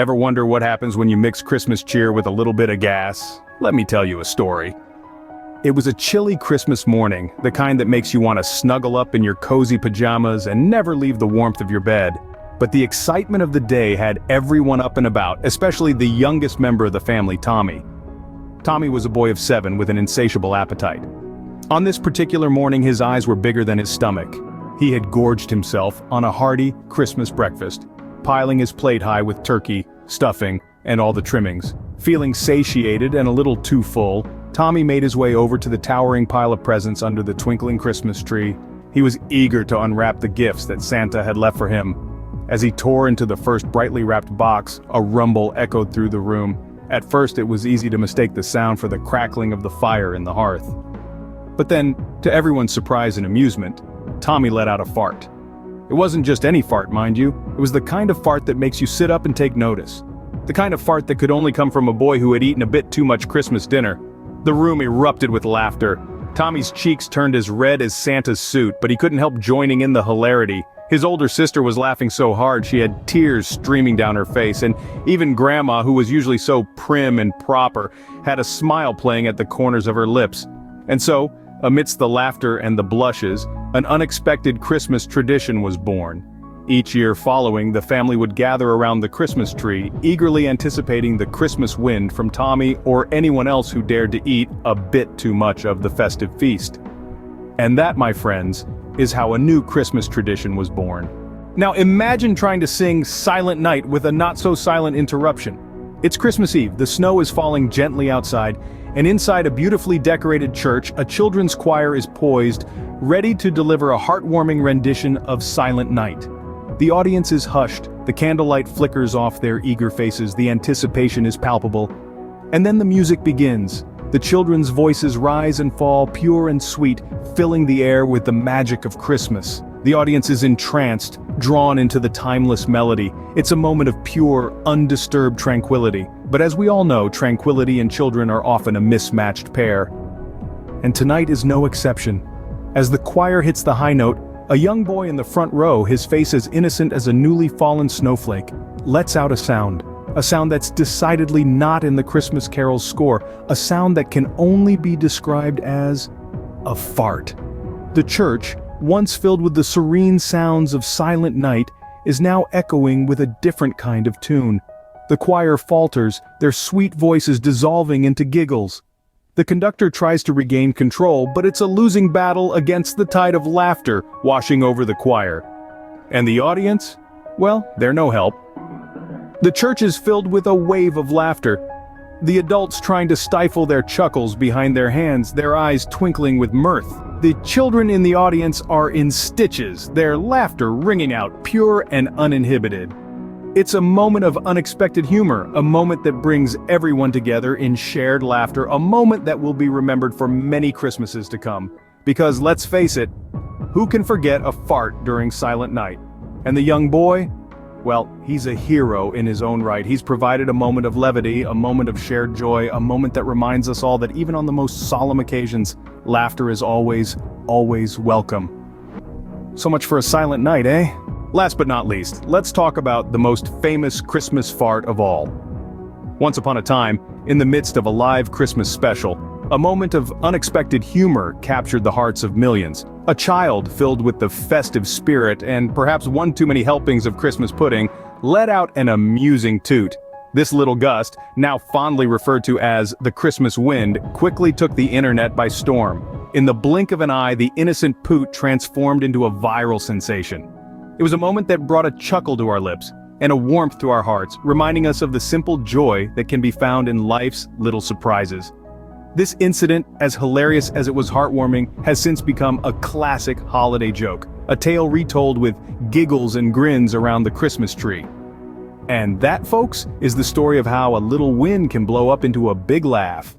Ever wonder what happens when you mix Christmas cheer with a little bit of gas? Let me tell you a story. It was a chilly Christmas morning, the kind that makes you want to snuggle up in your cozy pajamas and never leave the warmth of your bed. But the excitement of the day had everyone up and about, especially the youngest member of the family, Tommy. Tommy was a boy of 7 with an insatiable appetite. On this particular morning, his eyes were bigger than his stomach. He had gorged himself on a hearty Christmas breakfast, piling his plate high with turkey, stuffing, and all the trimmings. Feeling satiated and a little too full, Tommy made his way over to the towering pile of presents under the twinkling Christmas tree. He was eager to unwrap the gifts that Santa had left for him. As he tore into the first brightly wrapped box, a rumble echoed through the room. At first it was easy to mistake the sound for the crackling of the fire in the hearth. But then, to everyone's surprise and amusement, Tommy let out a fart. It wasn't just any fart, mind you. It was the kind of fart that makes you sit up and take notice. The kind of fart that could only come from a boy who had eaten a bit too much Christmas dinner. The room erupted with laughter. Tommy's cheeks turned as red as Santa's suit, but he couldn't help joining in the hilarity. His older sister was laughing so hard she had tears streaming down her face, and even Grandma, who was usually so prim and proper, had a smile playing at the corners of her lips. And so, amidst the laughter and the blushes, an unexpected Christmas tradition was born. Each year following, the family would gather around the Christmas tree, eagerly anticipating the Christmas wind from Tommy or anyone else who dared to eat a bit too much of the festive feast. And that, my friends, is how a new Christmas tradition was born. Now imagine trying to sing Silent Night with a not-so-silent interruption. It's Christmas Eve, the snow is falling gently outside, and inside a beautifully decorated church, a children's choir is poised, ready to deliver a heartwarming rendition of Silent Night. The audience is hushed, the candlelight flickers off their eager faces, the anticipation is palpable. And then the music begins. The children's voices rise and fall, pure and sweet, filling the air with the magic of Christmas. The audience is entranced, drawn into the timeless melody. It's a moment of pure, undisturbed tranquility. But as we all know, tranquility and children are often a mismatched pair. And tonight is no exception. As the choir hits the high note, a young boy in the front row, his face as innocent as a newly fallen snowflake, lets out a sound that's decidedly not in the Christmas Carol's score, a sound that can only be described as a fart. The church, once filled with the serene sounds of Silent Night, is now echoing with a different kind of tune. The choir falters, their sweet voices dissolving into giggles. The conductor tries to regain control, but it's a losing battle against the tide of laughter washing over the choir. And the audience? Well, they're no help. The church is filled with a wave of laughter. The adults trying to stifle their chuckles behind their hands, their eyes twinkling with mirth. The children in the audience are in stitches, their laughter ringing out pure and uninhibited. It's a moment of unexpected humor, a moment that brings everyone together in shared laughter, a moment that will be remembered for many Christmases to come. Because let's face it, who can forget a fart during Silent Night? And the young boy? Well, he's a hero in his own right. He's provided a moment of levity, a moment of shared joy, a moment that reminds us all that even on the most solemn occasions, laughter is always, always welcome. So much for a silent night, eh? Last but not least, let's talk about the most famous Christmas fart of all. Once upon a time, in the midst of a live Christmas special, a moment of unexpected humor captured the hearts of millions. A child filled with the festive spirit and perhaps one too many helpings of Christmas pudding let out an amusing toot. This little gust, now fondly referred to as the Christmas wind, quickly took the internet by storm. In the blink of an eye, the innocent poot transformed into a viral sensation. It was a moment that brought a chuckle to our lips and a warmth to our hearts, reminding us of the simple joy that can be found in life's little surprises. This incident, as hilarious as it was heartwarming, has since become a classic holiday joke, a tale retold with giggles and grins around the Christmas tree. And that, folks, is the story of how a little wind can blow up into a big laugh.